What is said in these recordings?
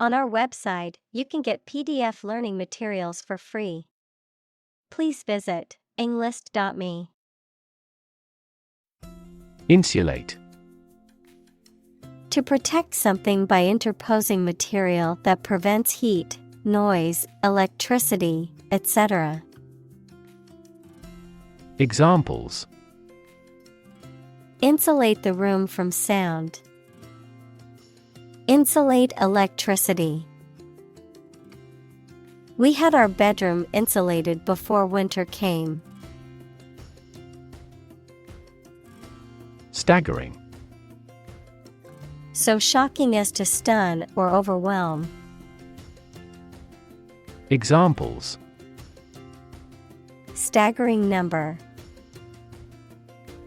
On our website, you can get PDF learning materials for free. Please visit englist.me. Insulate. To protect something by interposing material that prevents heat, noise, electricity, etc. Examples: Insulate the room from sound. Insulate electricity. We had our bedroom insulated before winter came. Staggering. So shocking as to stun or overwhelm. Examples: Staggering number.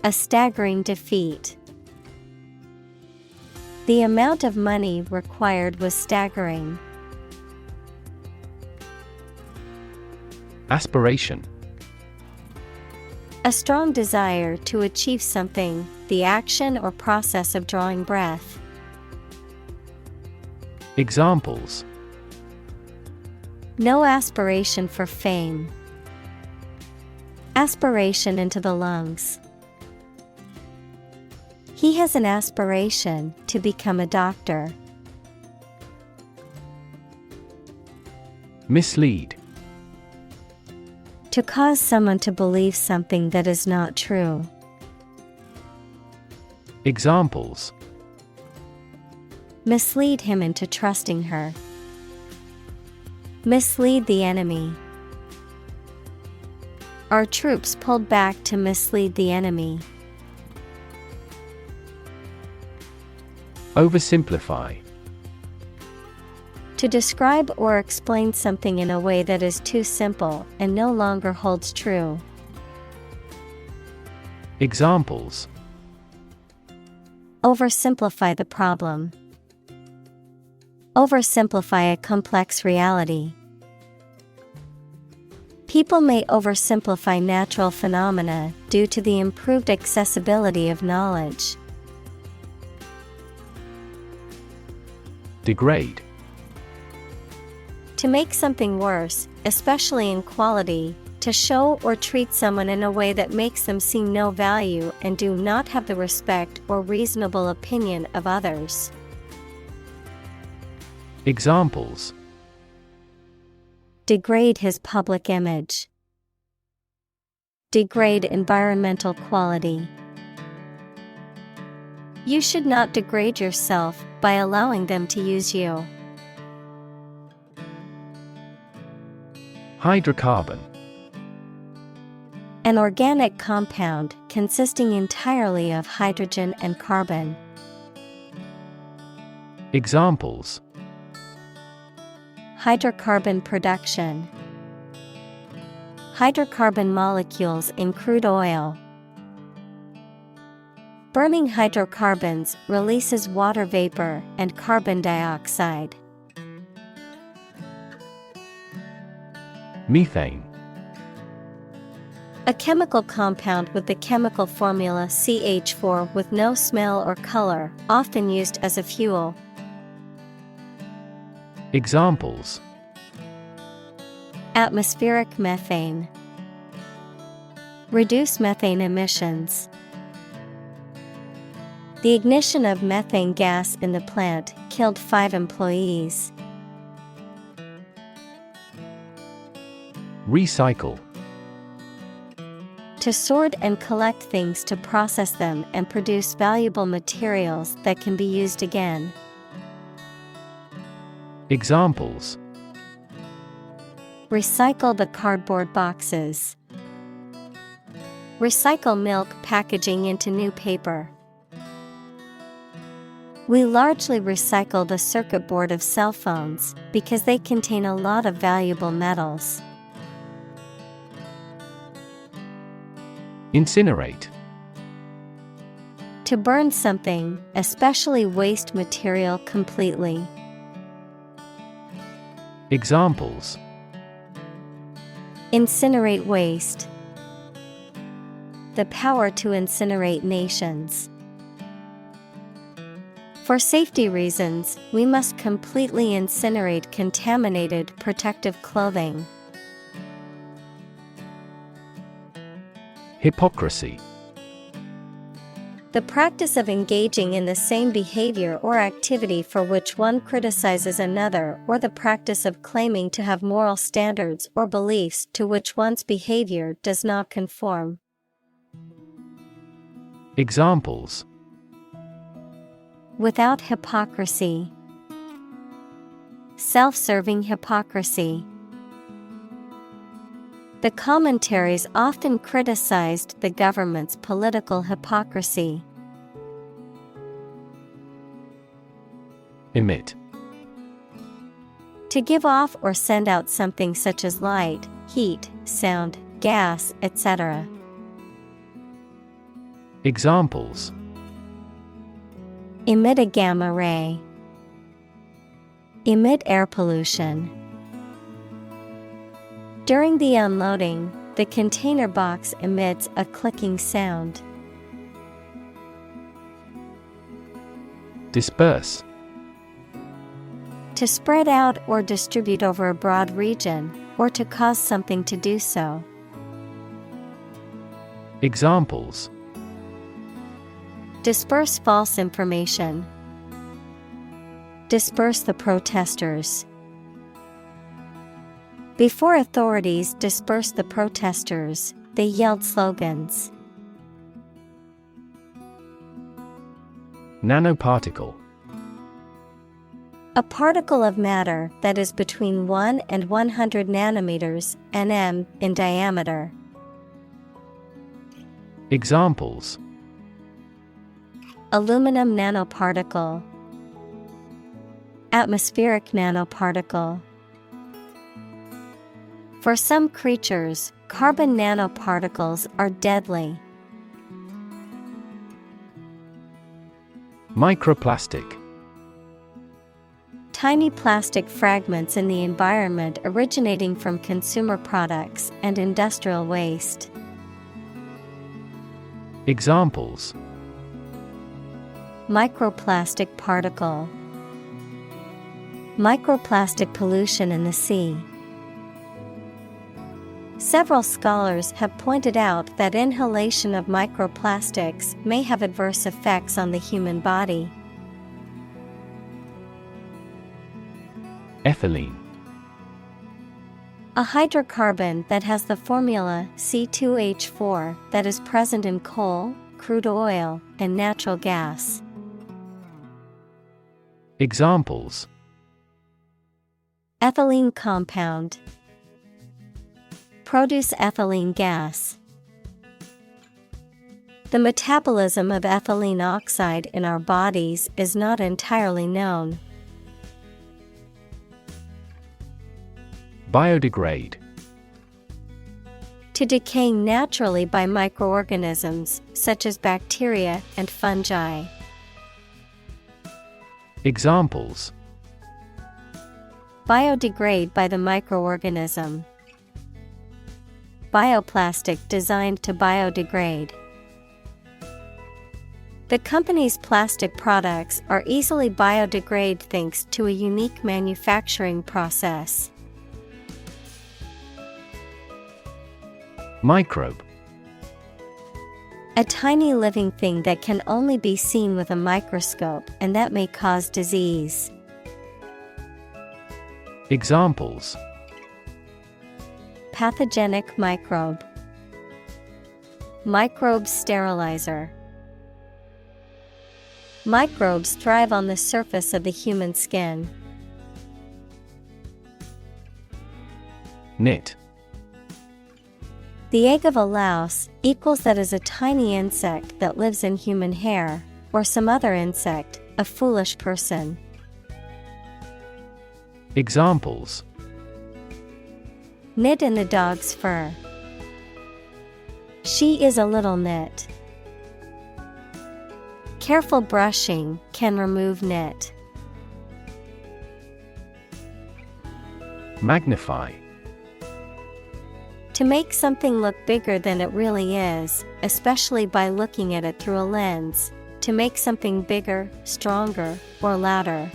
A staggering defeat. The amount of money required was staggering. Aspiration. A strong desire to achieve something, the action or process of drawing breath. Examples: No aspiration for fame. Aspiration into the lungs. He has an aspiration to become a doctor. Mislead. To cause someone to believe something that is not true. Examples: Mislead him into trusting her. Mislead the enemy. Our troops pulled back to mislead the enemy. Oversimplify. To describe or explain something in a way that is too simple and no longer holds true. Examples: Oversimplify the problem. Oversimplify a complex reality. People may oversimplify natural phenomena due to the improved accessibility of knowledge. Degrade. To make something worse, especially in quality, to show or treat someone in a way that makes them see no value and do not have the respect or reasonable opinion of others. Examples: Degrade his public image. Degrade environmental quality. You should not degrade yourself by allowing them to use you. Hydrocarbon. An organic compound consisting entirely of hydrogen and carbon. Examples: Hydrocarbon production. Hydrocarbon molecules in crude oil. Burning hydrocarbons releases water vapor and carbon dioxide. Methane. A chemical compound with the chemical formula CH4 with no smell or color, often used as a fuel. Examples: Atmospheric methane. Reduce methane emissions. The ignition of methane gas in the plant killed 5 employees. Recycle. To sort and collect things to process them and produce valuable materials that can be used again. Examples: Recycle the cardboard boxes. Recycle milk packaging into new paper. We largely recycle the circuit board of cell phones because they contain a lot of valuable metals. Incinerate. To burn something, especially waste material, completely. Examples: Incinerate waste. The power to incinerate nations. For safety reasons, we must completely incinerate contaminated protective clothing. Hypocrisy. The practice of engaging in the same behavior or activity for which one criticizes another, or the practice of claiming to have moral standards or beliefs to which one's behavior does not conform. Examples: Without hypocrisy. Self-serving hypocrisy. The commentaries often criticized the government's political hypocrisy. Emit. To give off or send out something such as light, heat, sound, gas, etc. Examples: Emit a gamma ray. Emit air pollution. During the unloading, the container box emits a clicking sound. Disperse. To spread out or distribute over a broad region, or to cause something to do so. Examples: Disperse false information. Disperse the protesters. Before authorities dispersed the protesters, they yelled slogans. Nanoparticle. A particle of matter that is between 1 and 100 nanometers (nm) in diameter. Examples: Aluminum nanoparticle. Atmospheric nanoparticle. For some creatures, carbon nanoparticles are deadly. Microplastic. Tiny plastic fragments in the environment originating from consumer products and industrial waste. Examples: Microplastic particle. Microplastic pollution in the sea. Several scholars have pointed out that inhalation of microplastics may have adverse effects on the human body. Ethylene. A hydrocarbon that has the formula C2H4 that is present in coal, crude oil, and natural gas. Examples: Ethylene compound. Produce ethylene gas. The metabolism of ethylene oxide in our bodies is not entirely known. Biodegrade. To decay naturally by microorganisms, such as bacteria and fungi. Examples: Biodegrade by the microorganism. Bioplastic designed to biodegrade. The company's plastic products are easily biodegrade thanks to a unique manufacturing process. Microbe. A tiny living thing that can only be seen with a microscope and that may cause disease. Examples: Pathogenic microbe. Microbe sterilizer. Microbes thrive on the surface of the human skin. Knit. The egg of a louse equals that is a tiny insect that lives in human hair, or some other insect, a foolish person. Examples: Knit in the dog's fur. She is a little knit. Careful brushing can remove knit. Magnify. To make something look bigger than it really is, especially by looking at it through a lens. to make something bigger, stronger, or louder.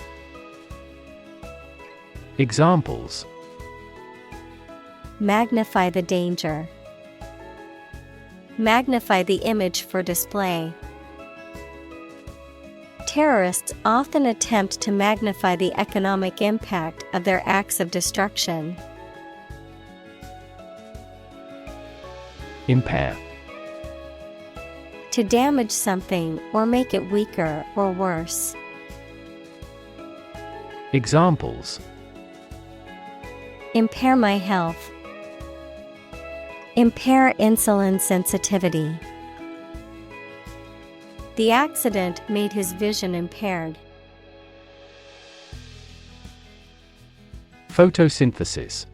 Examples: Magnify the danger. Magnify the image for display. Terrorists often attempt to magnify the economic impact of their acts of destruction. Impair. To damage something or make it weaker or worse. Examples: Impair my health. Impair insulin sensitivity. The accident made his vision impaired. Photosynthesis.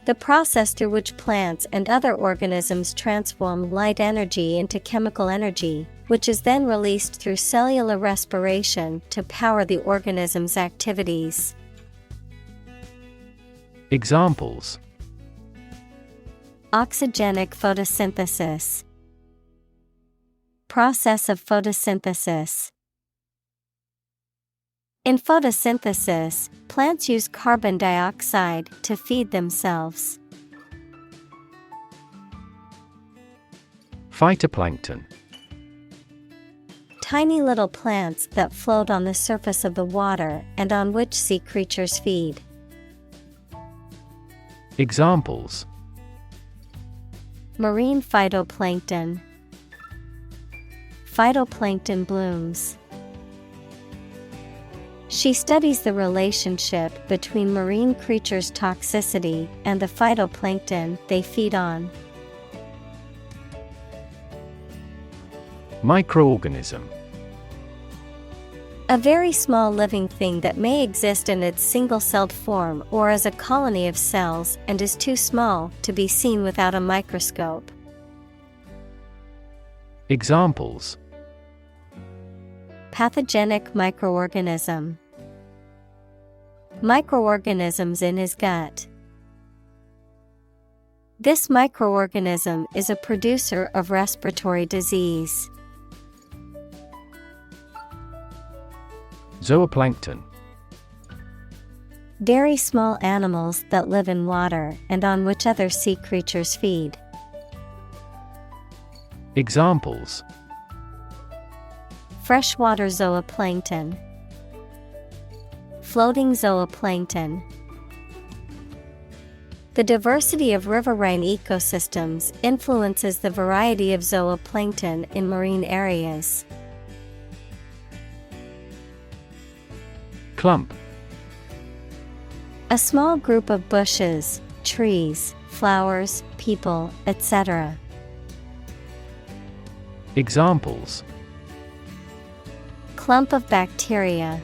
The process through which plants and other organisms transform light energy into chemical energy, which is then released through cellular respiration to power the organism's activities. Examples: Oxygenic photosynthesis. Process of photosynthesis. In photosynthesis, plants use carbon dioxide to feed themselves. Phytoplankton. Tiny little plants that float on the surface of the water and on which sea creatures feed. Examples: Marine phytoplankton. Phytoplankton blooms. She studies the relationship between marine creatures' toxicity and the phytoplankton they feed on. Microorganism. A very small living thing that may exist in its single-celled form or as a colony of cells and is too small to be seen without a microscope. Examples: Pathogenic microorganism. Microorganisms in his gut. This microorganism is a producer of respiratory disease. Zooplankton. Very small animals that live in water and on which other sea creatures feed. Examples: Freshwater zooplankton. Floating zooplankton. The diversity of riverine ecosystems influences the variety of zooplankton in marine areas. Clump. A small group of bushes, trees, flowers, people, etc. Examples: Clump of bacteria.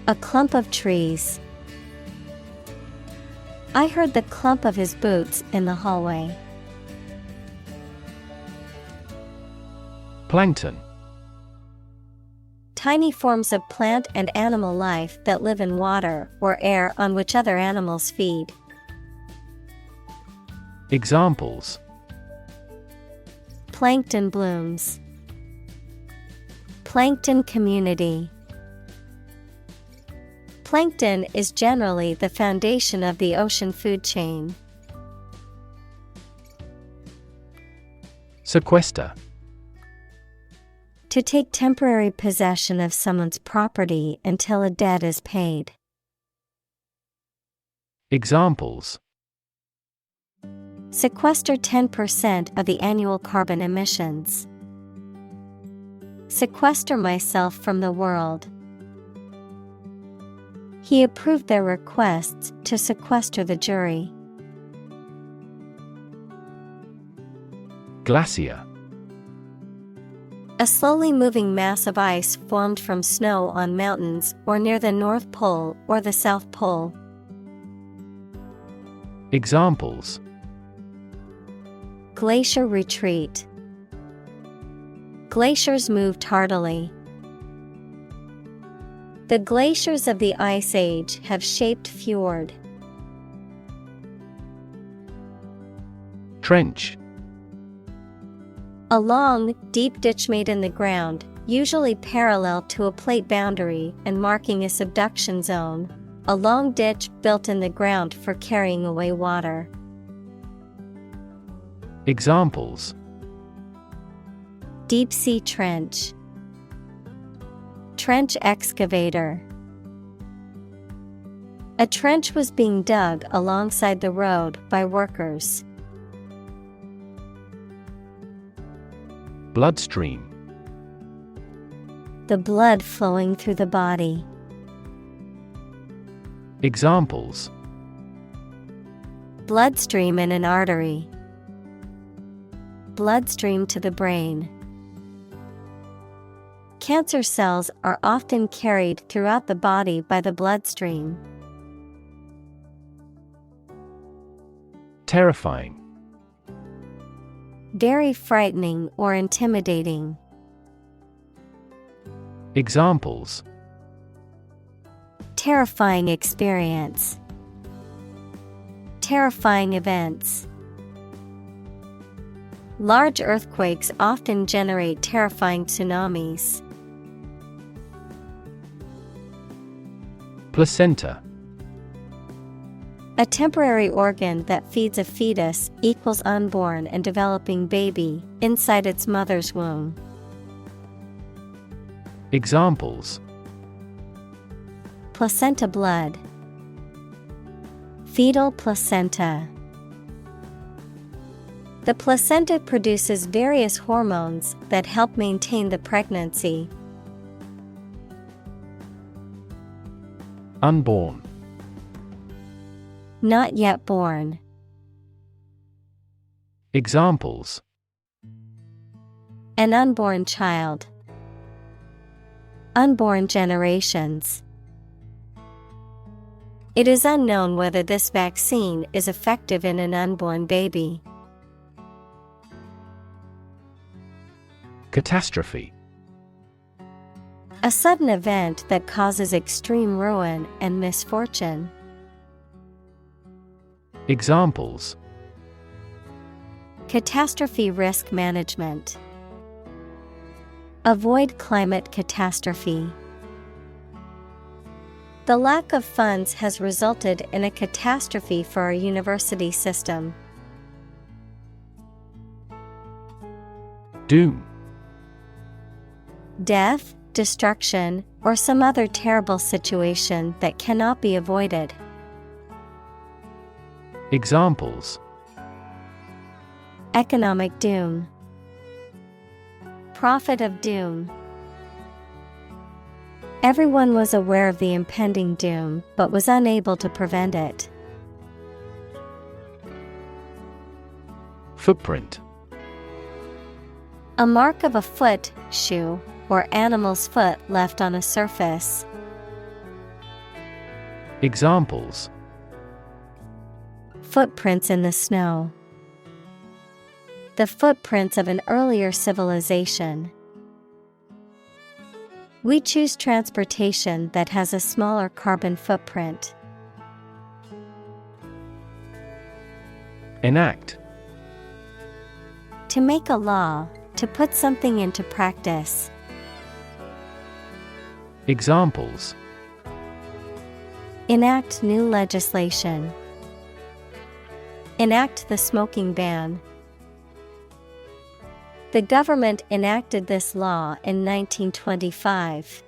A clump of trees. I heard the clump of his boots in the hallway. Plankton. Tiny forms of plant and animal life that live in water or air on which other animals feed. Examples: Plankton blooms. Plankton community. Plankton is generally the foundation of the ocean food chain. Sequester. To take temporary possession of someone's property until a debt is paid. Examples: Sequester 10% of the annual carbon emissions. Sequester myself from the world. He approved their requests to sequester the jury. Glacier. A slowly moving mass of ice formed from snow on mountains or near the North Pole or the South Pole. Examples: Glacier retreat. Glaciers move tardily. The glaciers of the Ice Age have shaped fjord. Trench. A long, deep ditch made in the ground, usually parallel to a plate boundary and marking a subduction zone. A long ditch built in the ground for carrying away water. Examples: Deep sea trench. Trench excavator. A trench was being dug alongside the road by workers. Bloodstream. The blood flowing through the body. Examples: Bloodstream in an artery. Bloodstream to the brain. Cancer cells are often carried throughout the body by the bloodstream. Terrifying. Very frightening or intimidating. Examples: Terrifying experience. Terrifying events. Large earthquakes often generate terrifying tsunamis. Placenta. A temporary organ that feeds a fetus equals unborn and developing baby inside its mother's womb. Examples: Placenta blood. Fetal placenta. The placenta produces various hormones that help maintain the pregnancy. Unborn. Not yet born. Examples: An unborn child. Unborn generations. It is unknown whether this vaccine is effective in an unborn baby. Catastrophe. A sudden event that causes extreme ruin and misfortune. Examples: Catastrophe risk management. Avoid climate catastrophe. The lack of funds has resulted in a catastrophe for our university system. Doom. Death, destruction, or some other terrible situation that cannot be avoided. Examples: Economic doom. Prophet of doom. Everyone was aware of the impending doom, but was unable to prevent it. Footprint. A mark of a foot, shoe, or animal's foot left on a surface. Examples: Footprints in the snow. The footprints of an earlier civilization. We choose transportation that has a smaller carbon footprint. Enact. To make a law, to put something into practice. Examples: Enact new legislation. Enact the smoking ban. The government enacted this law in 1925.